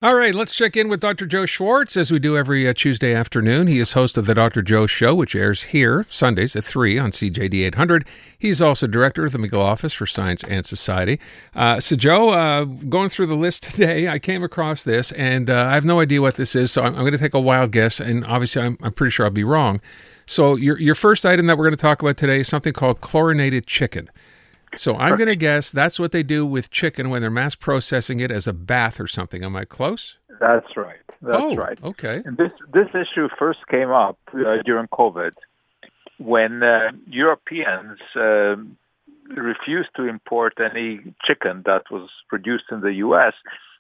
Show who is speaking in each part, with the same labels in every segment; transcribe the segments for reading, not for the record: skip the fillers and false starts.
Speaker 1: All right, let's check in with Dr. Joe Schwarcz, as we do every Tuesday afternoon. He is host of the Dr. Joe Show, which airs here Sundays at 3 on CJAD 800. He's also director of the McGill Office for Science and Society. So, Joe, going through the list today, I came across this, and I have no idea what this is, so I'm going to take a wild guess, and obviously I'm pretty sure I'll be wrong. So your first item that we're going to talk about today is something called chlorinated chicken. So I'm going to guess that's what they do with chicken when they're mass processing it as a bath or something. Am I close?
Speaker 2: That's right. That's right.
Speaker 1: Okay.
Speaker 2: And this issue first came up during COVID when Europeans refused to import any chicken that was produced in the U.S.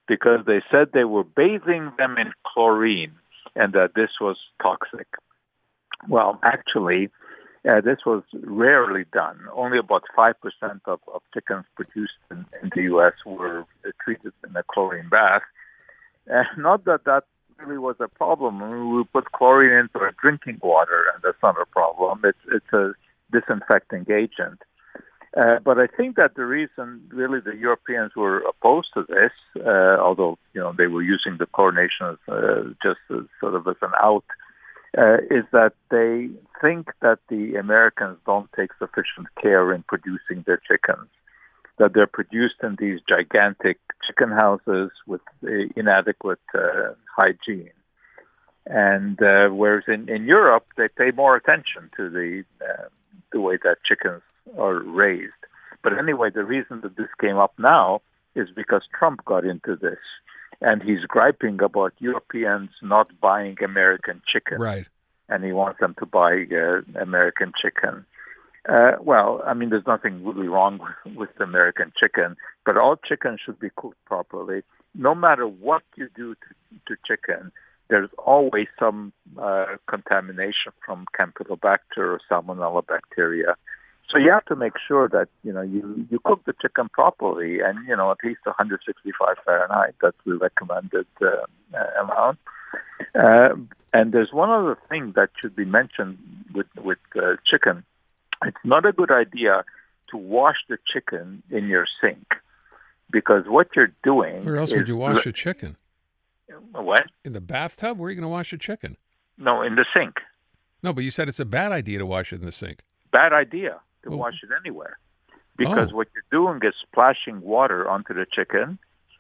Speaker 2: because they said they were bathing them in chlorine and that this was toxic. Well, actually, this was rarely done. Only about 5% of chickens produced in the U.S. were treated in a chlorine bath. Not that really was a problem. I mean, we put chlorine into our drinking water, and that's not a problem. It's a disinfecting agent. But I think that the reason really the Europeans were opposed to this, although they were using the chlorination as just as sort of as an out, is that they think that the Americans don't take sufficient care in producing their chickens, that they're produced in these gigantic chicken houses with inadequate hygiene. And whereas in Europe, they pay more attention to the way that chickens are raised. But anyway, the reason that this came up now is because Trump got into this. And he's griping about Europeans not buying American chicken.
Speaker 1: Right.
Speaker 2: And he wants them to buy American chicken. Well, I mean, there's nothing really wrong with American chicken, but all chicken should be cooked properly. No matter what you do to chicken, there's always some contamination from Campylobacter or Salmonella bacteria. So you have to make sure that, you cook the chicken properly and, at least 165 Fahrenheit. That's the recommended amount. And there's one other thing that should be mentioned with chicken. It's not a good idea to wash the chicken in your sink because what you're doing...
Speaker 1: Where else would you wash a chicken?
Speaker 2: What?
Speaker 1: In the bathtub? Where are you going to wash a chicken?
Speaker 2: No, in the sink.
Speaker 1: No, but you said it's a bad idea to wash it in the sink.
Speaker 2: Bad idea to wash it anywhere. Because what you're doing is splashing water onto the chicken,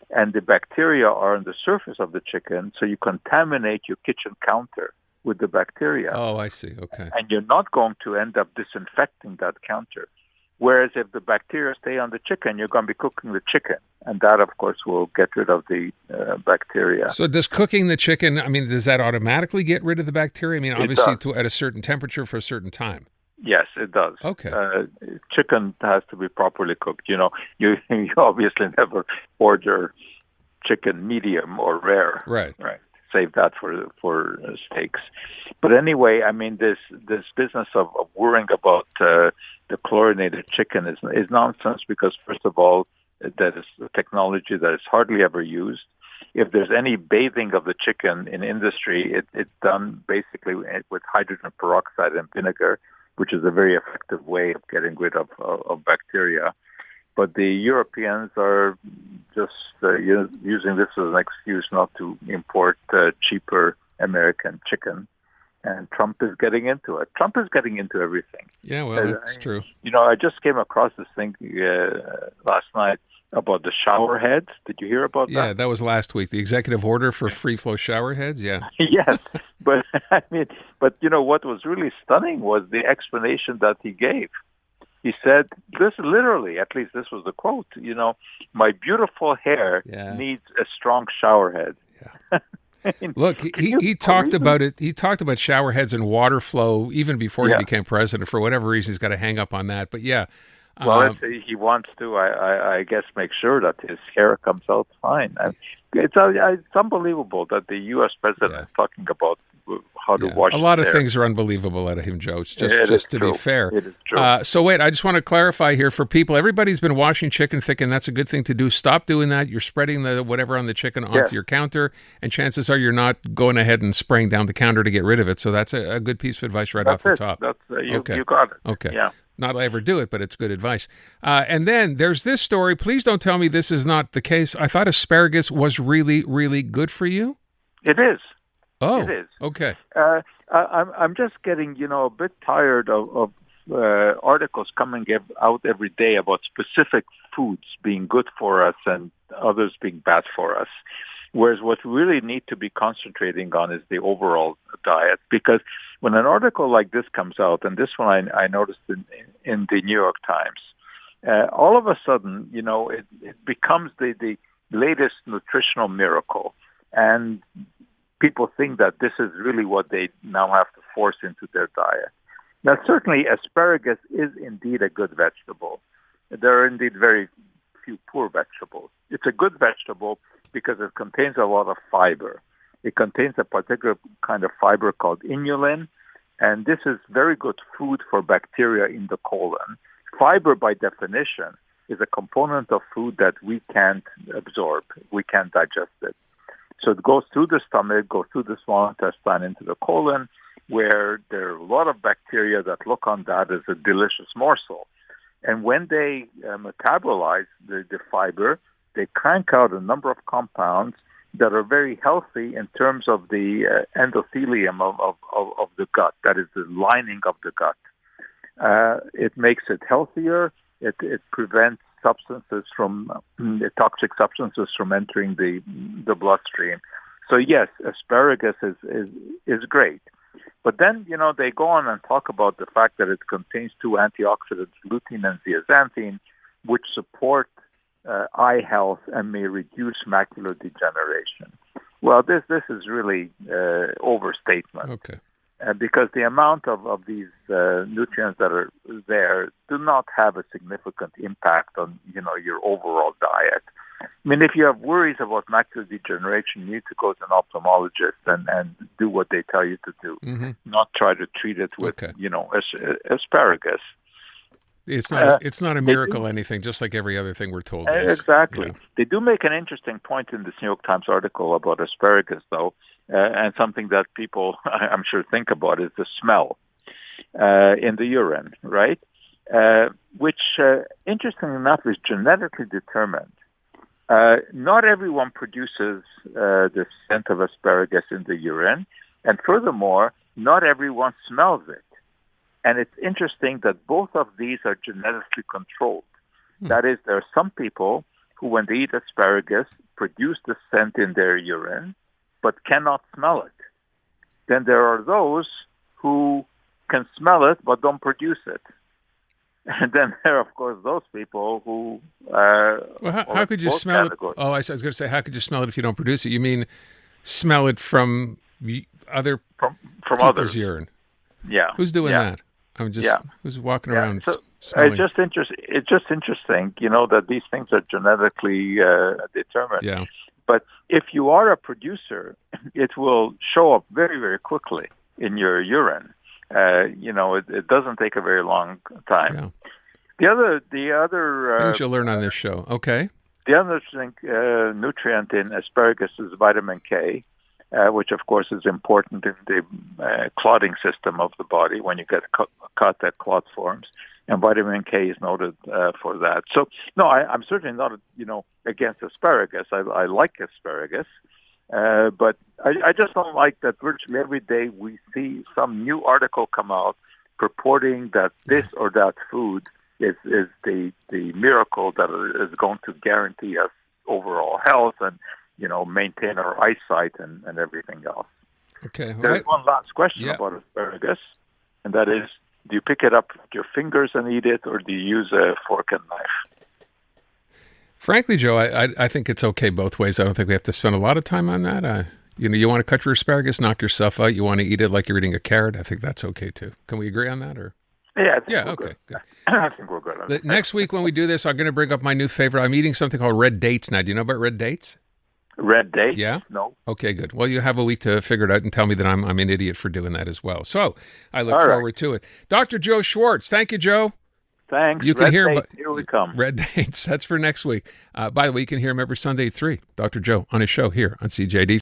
Speaker 2: and the bacteria are on the surface of the chicken, so you contaminate your kitchen counter with the bacteria.
Speaker 1: Oh, I see. Okay.
Speaker 2: And you're not going to end up disinfecting that counter. Whereas if the bacteria stay on the chicken, you're going to be cooking the chicken. And that, of course, will get rid of the bacteria.
Speaker 1: So does cooking the chicken, does that automatically get rid of the bacteria? Obviously at a certain temperature for a certain time.
Speaker 2: Yes, it does.
Speaker 1: Okay.
Speaker 2: Chicken has to be properly cooked. You obviously never order chicken medium or rare.
Speaker 1: Right.
Speaker 2: Save that for steaks. But anyway, this business of worrying about the chlorinated chicken is nonsense because, first of all, that is a technology that is hardly ever used. If there's any bathing of the chicken in industry, it's done basically with hydrogen peroxide and vinegar, which is a very effective way of getting rid of bacteria. But the Europeans are just using this as an excuse not to import cheaper American chicken. And Trump is getting into it. Trump is getting into everything.
Speaker 1: Yeah, well, that's true.
Speaker 2: I just came across this thing last night about the shower heads. Did you hear about that?
Speaker 1: Yeah, that was last week. The executive order for free-flow shower heads, yeah.
Speaker 2: Yes, but what was really stunning was the explanation that he gave. He said, this literally, at least this was the quote, my beautiful hair needs a strong shower head.
Speaker 1: Yeah. Look, he talked about it. He talked about shower heads and water flow even before he became president. For whatever reason, he's got to hang up on that. But yeah.
Speaker 2: Well, he wants to, I guess, make sure that his hair comes out fine. And it's unbelievable that the U.S. president is talking about how to wash.
Speaker 1: A lot of
Speaker 2: hair.
Speaker 1: things are unbelievable out of him, Joe. It's just to be fair.
Speaker 2: It is true.
Speaker 1: So wait, I just want to clarify here for people. Everybody's been washing chicken thinking that's a good thing to do. Stop doing that. You're spreading the whatever on the chicken onto your counter, and chances are you're not going ahead and spraying down the counter to get rid of it. So that's a good piece of advice off the top.
Speaker 2: You got it.
Speaker 1: Okay.
Speaker 2: Yeah.
Speaker 1: Not I ever do it, but it's good advice. And then there's this story. Please don't tell me this is not the case. I thought asparagus was really, really good for you.
Speaker 2: It is.
Speaker 1: Oh,
Speaker 2: it is.
Speaker 1: Okay.
Speaker 2: I'm just getting, a bit tired of articles coming out every day about specific foods being good for us and others being bad for us. Whereas what we really need to be concentrating on is the overall diet. Because when an article like this comes out, and this one I noticed in the New York Times, all of a sudden, it becomes the latest nutritional miracle. And people think that this is really what they now have to force into their diet. Now, certainly asparagus is indeed a good vegetable. There are indeed very few poor vegetables. It's a good vegetable because it contains a lot of fiber. It contains a particular kind of fiber called inulin, and this is very good food for bacteria in the colon. Fiber, by definition, is a component of food that we can't absorb. We can't digest it. So it goes through the stomach, goes through the small intestine into the colon, where there are a lot of bacteria that look on that as a delicious morsel. And when they metabolize the fiber, they crank out a number of compounds that are very healthy in terms of the endothelium of the gut, that is the lining of the gut. It makes it healthier. It prevents substances from toxic substances from entering the bloodstream. So yes, asparagus is great. But then, they go on and talk about the fact that it contains two antioxidants, lutein and zeaxanthin, which support eye health and may reduce macular degeneration. Well, this is really overstatement.
Speaker 1: Okay.
Speaker 2: Because the amount of these nutrients that are there do not have a significant impact on, your overall diet. I mean, if you have worries about macular degeneration, you need to go to an ophthalmologist and do what they tell you to do, not try to treat it with, asparagus.
Speaker 1: It's not a miracle anything, just like every other thing we're told is.
Speaker 2: Exactly.
Speaker 1: Yeah.
Speaker 2: They do make an interesting point in this New York Times article about asparagus, though, and something that people, I'm sure, think about is the smell in the urine, right? Which, interestingly enough, is genetically determined. Not everyone produces the scent of asparagus in the urine, and furthermore, not everyone smells it. And it's interesting that both of these are genetically controlled. That is, there are some people who, when they eat asparagus, produce the scent in their urine, but cannot smell it. Then there are those who can smell it, but don't produce it. And then there are, of course, those people who...
Speaker 1: how could you smell it? Oh, I was going to say, how could you smell it if you don't produce it? You mean smell it from other
Speaker 2: from
Speaker 1: people's
Speaker 2: others.
Speaker 1: Urine?
Speaker 2: Yeah.
Speaker 1: Who's doing that? I'm just who's walking around smelling?
Speaker 2: It's just interesting, that these things are genetically determined.
Speaker 1: Yeah.
Speaker 2: But if you are a producer, it will show up very, very quickly in your urine. It doesn't take a very long time. Yeah. The other
Speaker 1: things you'll learn on this show. Okay.
Speaker 2: The other nutrient in asparagus is vitamin K, which of course is important in the clotting system of the body. When you get a cut, that clot forms, and vitamin K is noted for that. So no, I'm certainly not against asparagus. I like asparagus. But I just don't like that virtually every day we see some new article come out purporting that this or that food is the miracle that is going to guarantee us overall health and, maintain our eyesight and everything else.
Speaker 1: Okay.
Speaker 2: There's one last question about asparagus, and that is, do you pick it up with your fingers and eat it, or do you use a fork and knife?
Speaker 1: Frankly, Joe, I think it's okay both ways. I don't think we have to spend a lot of time on that. You want to cut your asparagus, knock yourself out. You want to eat it like you're eating a carrot. I think that's okay too. Can we agree on that? Or
Speaker 2: yeah,
Speaker 1: okay, good.
Speaker 2: I think we're good on that.
Speaker 1: Next week when we do this, I'm going to bring up my new favorite. I'm eating something called red dates now. Do you know about red dates?
Speaker 2: Red dates?
Speaker 1: Yeah.
Speaker 2: No.
Speaker 1: Okay, good. Well, you have a week to figure it out and tell me that I'm an idiot for doing that as well. So I look forward to it. Dr. Joe Schwarcz. Thank you, Joe.
Speaker 2: Thanks.
Speaker 1: You can hear him.
Speaker 2: Here we come.
Speaker 1: Red Dates. That's for next week. By the way, you can hear him every Sunday at 3. Dr. Joe on his show here on CJAD.